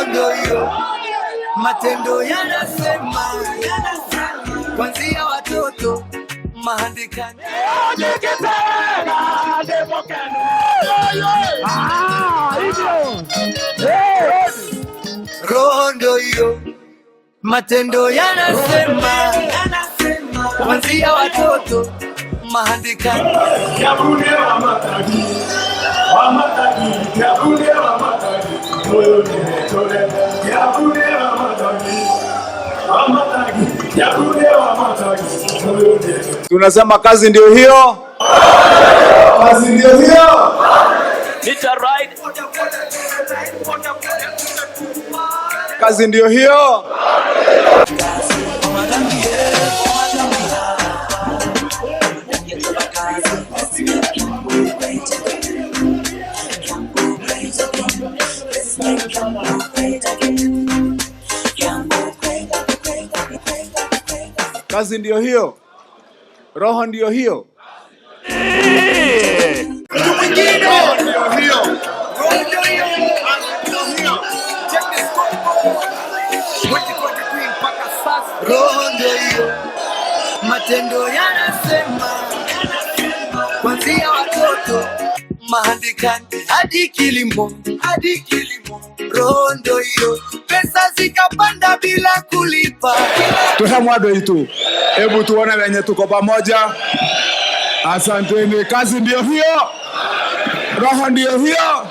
Rondo hiyo, matendo yanasema, kuanzia watoto mahandikani. Rondo hiyo, matendo yanasema, kuanzia watoto mahandikani. Tunasema kazi ndio hiyo. Kazi ndio hiyo. Kazi ndio hiyo. Kazi ndio hiyo. Roho ndio hiyo. Roho ndio hiyo, matendo yanasema, kuanzia watoto mahandikani hadi kilimo. Roho ndio hiyo, pesa zikapanda bila kulipa. Tuhamwado itu. Hebu tuone wenye tuko pamoja. Asanteni. Kazi ndio hiyo. Roho ndio hiyo.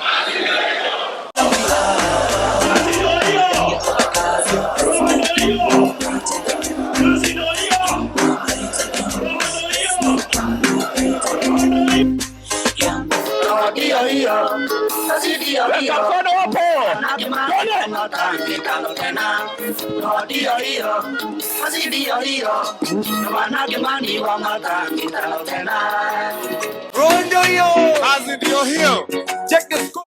Rondo hiyo, Kazi ndio hiyo. check the scope.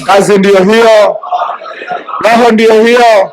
Kazi ndio hiyo. Roho ndio hiyo.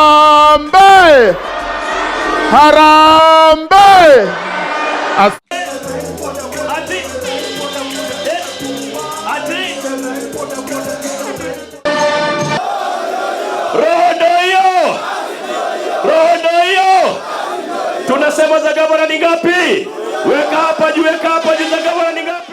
Harambe! Harambe! Roho hiyo! Tunasema za gavana ni ngapi? Weka hapa juu, za gavana ni ngapi?